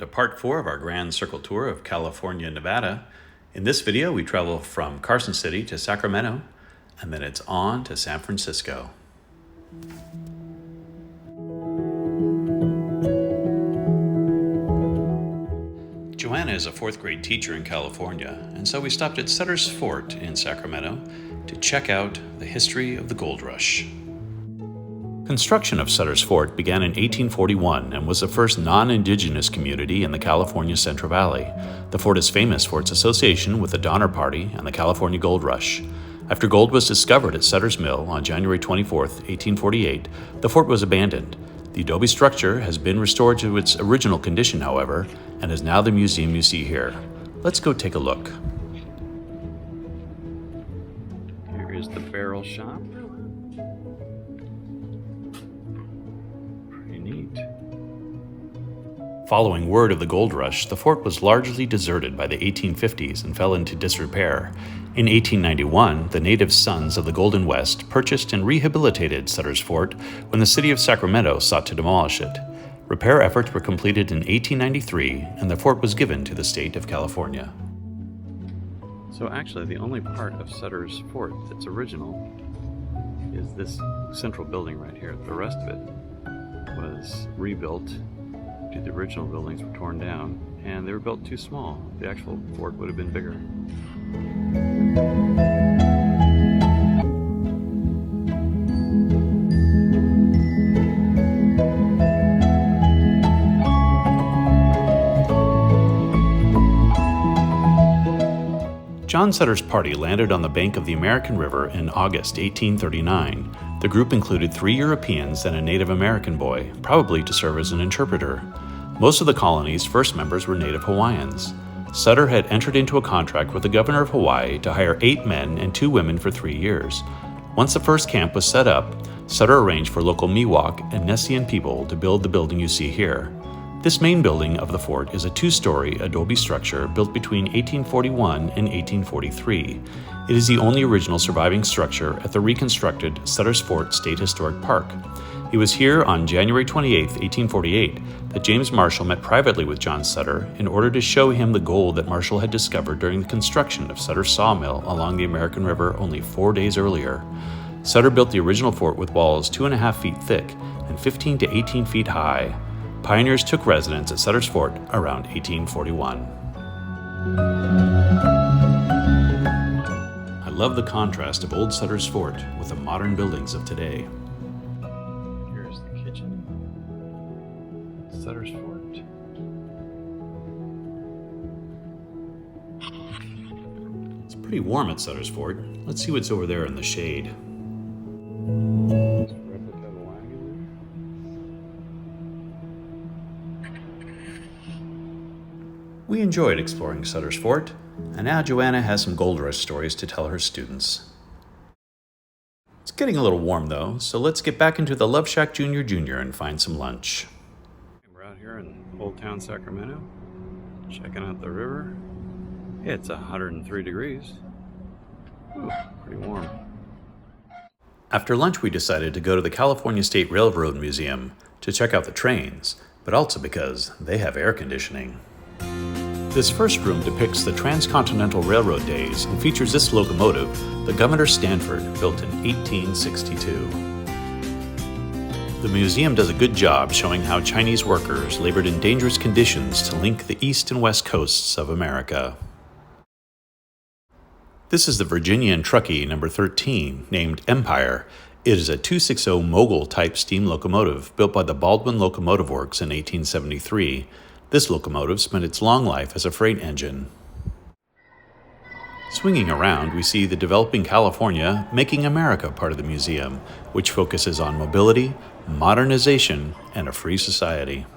to part 4 of our Grand Circle Tour of California and Nevada. In this video, we travel from Carson City to Sacramento, and then it's on to San Francisco. Joanna is a 4th grade teacher in California, and so we stopped at Sutter's Fort in Sacramento to check out the history of the gold rush. Construction of Sutter's Fort began in 1841 and was the first non-indigenous community in the California Central Valley. The fort is famous for its association with the Donner Party and the California Gold Rush. After gold was discovered at Sutter's Mill on January 24, 1848, the fort was abandoned. The adobe structure has been restored to its original condition, however, and is now the museum you see here. Let's go take a look. Here is the barrel shop. Following word of the gold rush, the fort was largely deserted by the 1850s and fell into disrepair. In 1891, the native sons of the Golden West purchased and rehabilitated Sutter's Fort when the city of Sacramento sought to demolish it. Repair efforts were completed in 1893, and the fort was given to the state of California. So actually, the only part of Sutter's Fort that's original is this central building right here. The rest of it was rebuilt. The original buildings were torn down, and they were built too small. The actual fort would have been bigger. John Sutter's party landed on the bank of the American River in August 1839. The group included 3 Europeans and a Native American boy, probably to serve as an interpreter. Most of the colony's first members were Native Hawaiians. Sutter had entered into a contract with the governor of Hawaii to hire 8 men and 2 women for 3 years. Once the first camp was set up, Sutter arranged for local Miwok and Nessian people to build the building you see here. This main building of the fort is a 2-story adobe structure built between 1841 and 1843. It is the only original surviving structure at the reconstructed Sutter's Fort State Historic Park. It was here on January 28, 1848, that James Marshall met privately with John Sutter in order to show him the gold that Marshall had discovered during the construction of Sutter's sawmill along the American River only 4 days earlier. Sutter built the original fort with walls 2.5 feet thick and 15 to 18 feet high. Pioneers took residence at Sutter's Fort around 1841. I love the contrast of old Sutter's Fort with the modern buildings of today. Here's the kitchen. Sutter's Fort. It's pretty warm at Sutter's Fort. Let's see what's over there in the shade. We enjoyed exploring Sutter's Fort, and now Joanna has some gold rush stories to tell her students. It's getting a little warm though, so let's get back into the Love Shack Junior and find some lunch. We're out here in Old Town Sacramento, checking out the river. It's 103 degrees. Ooh, pretty warm. After lunch, we decided to go to the California State Railroad Museum to check out the trains, but also because they have air conditioning. This first room depicts the Transcontinental Railroad days and features this locomotive, the Governor Stanford, built in 1862. The museum does a good job showing how Chinese workers labored in dangerous conditions to link the east and west coasts of America. This is the Virginian Truckee number 13, named Empire. It is a 260 Mogul-type steam locomotive built by the Baldwin Locomotive Works in 1873. This locomotive spent its long life as a freight engine. Swinging around, we see the Developing California, Making America part of the museum, which focuses on mobility, modernization, and a free society.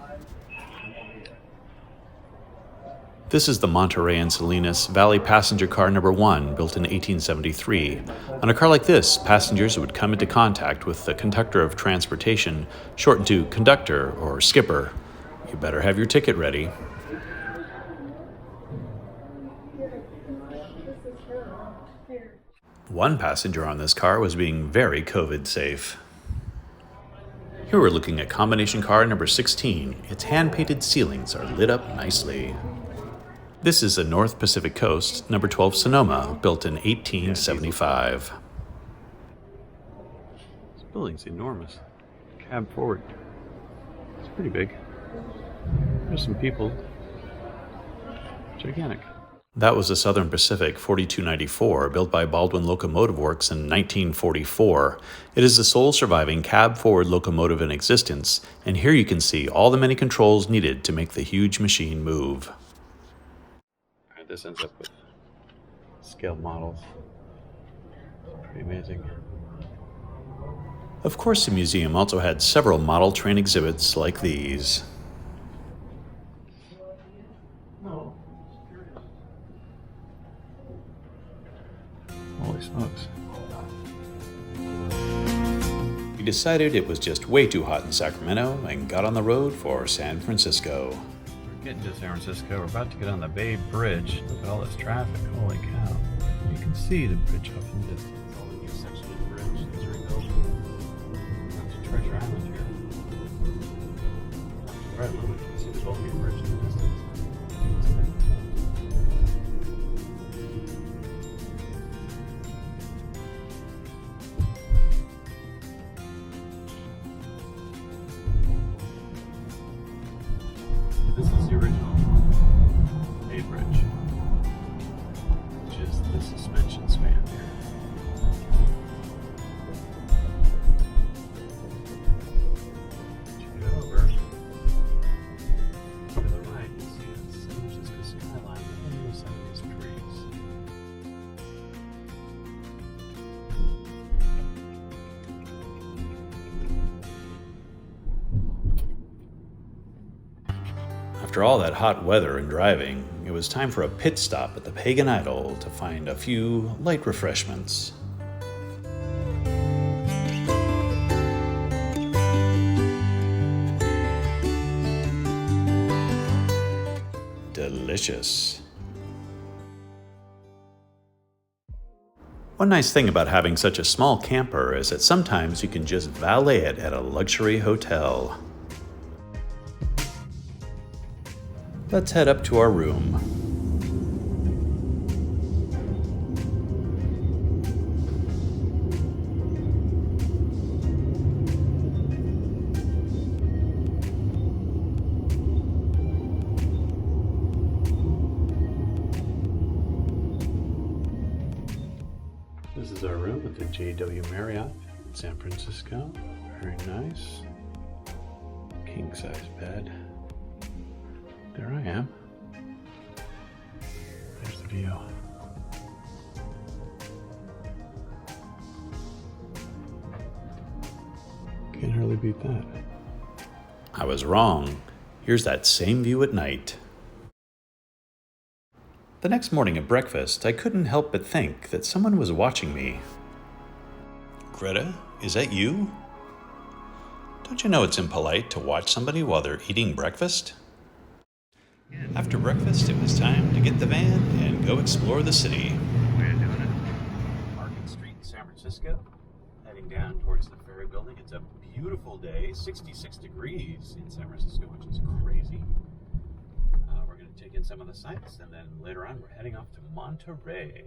This is the Monterey and Salinas Valley Passenger Car Number 1, built in 1873. On a car like this, passengers would come into contact with the conductor of transportation, shortened to conductor or skipper. You better have your ticket ready. One passenger on this car was being very COVID safe. Here we're looking at combination car number 16. Its hand-painted ceilings are lit up nicely. This is the North Pacific Coast, number 12 Sonoma, built in 1875. This building's enormous. Cab forward. It's pretty big. There's some people. Gigantic. That was the Southern Pacific 4294, built by Baldwin Locomotive Works in 1944. It is the sole surviving cab-forward locomotive in existence, and here you can see all the many controls needed to make the huge machine move. All right, this ends up with scaled models. Pretty amazing. Of course, the museum also had several model train exhibits like these. Holy smokes. We decided it was just way too hot in Sacramento and got on the road for San Francisco. We're getting to San Francisco. We're about to get on the Bay Bridge. Look at all this traffic. Holy cow. You can see the bridge off in the distance. All the new section of the bridge is rebuilt. That's Treasure Island here. Right, you can see the Golden Gate Bridge in the distance. This is the original Bay Bridge, which is the suspension span here. Check it over. To the right, you see the San Francisco skyline and the side of these trees. After all that hot weather and driving, it was time for a pit stop at the Pagan Idol to find a few light refreshments. Delicious. One nice thing about having such a small camper is that sometimes you can just valet it at a luxury hotel. Let's head up to our room. This is our room at the JW Marriott in San Francisco. Very nice. King size bed. There I am. There's the view. Can't hardly beat that. I was wrong. Here's that same view at night. The next morning at breakfast, I couldn't help but think that someone was watching me. Greta, is that you? Don't you know it's impolite to watch somebody while they're eating breakfast? After breakfast, it was time to get the van and go explore the city. We're doing it. Market Street in San Francisco, heading down towards the Ferry Building. It's a beautiful day, 66 degrees in San Francisco, which is crazy. We're going to take in some of the sights, and then later on, we're heading off to Monterey.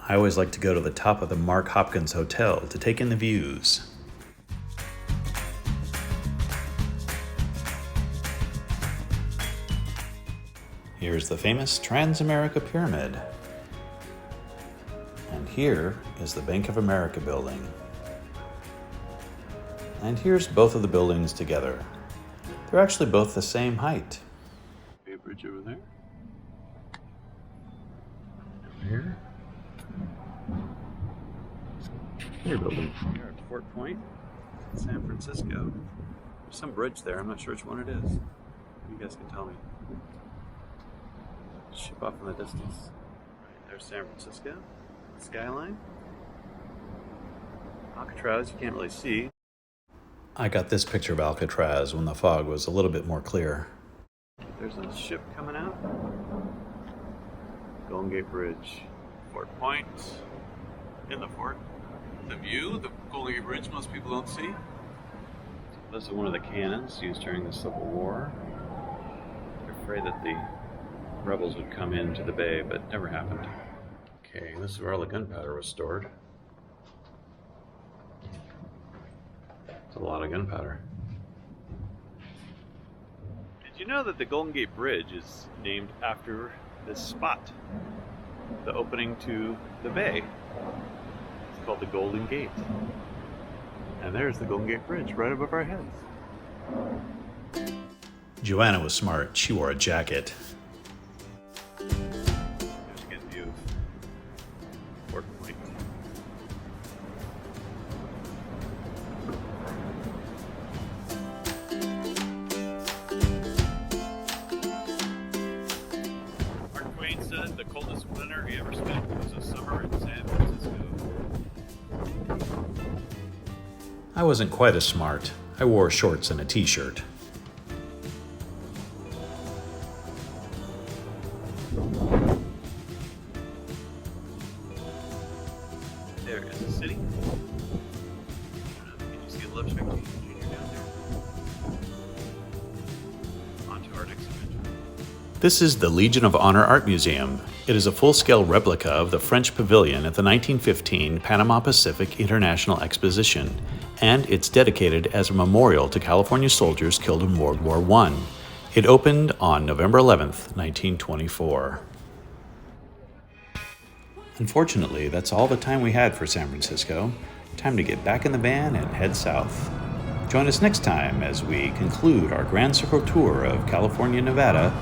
I always like to go to the top of the Mark Hopkins Hotel to take in the views. Here's the famous Transamerica Pyramid. And here is the Bank of America building. And here's both of the buildings together. They're actually both the same height. Bay Bridge over there. Over here. Here building. Here at Fort Point, San Francisco. There's some bridge there. I'm not sure which one it is. You guys can tell me. Ship off in the distance. Right, there's San Francisco. Skyline. Alcatraz, you can't really see. I got this picture of Alcatraz when the fog was a little bit more clear. There's a ship coming out. Golden Gate Bridge. Fort Point. In the fort. The view, the Golden Gate Bridge, most people don't see. This is one of the cannons used during the Civil War. They're afraid that the rebels would come into the bay, but never happened. Okay, this is where all the gunpowder was stored. It's a lot of gunpowder. Did you know that the Golden Gate Bridge is named after this spot? The opening to the bay. It's called the Golden Gate. And there's the Golden Gate Bridge right above our heads. Joanna was smart. She wore a jacket. There's a good view of Fort Point. Mark Twain said the coldest winter he ever spent was a summer in San Francisco. I wasn't quite as smart. I wore shorts and a t-shirt. There is the city. Can you see a Love Shack Jr. down there? On to our next adventure. This is the Legion of Honor Art Museum. It is a full-scale replica of the French Pavilion at the 1915 Panama Pacific International Exposition, and it's dedicated as a memorial to California soldiers killed in World War I. It opened on November 11th, 1924. Unfortunately, that's all the time we had for San Francisco. Time to get back in the van and head south. Join us next time as we conclude our Grand Circle tour of California, Nevada,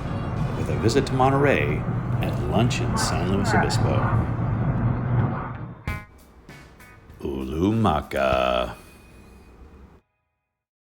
with a visit to Monterey and lunch in San Luis Obispo. Ulumaca.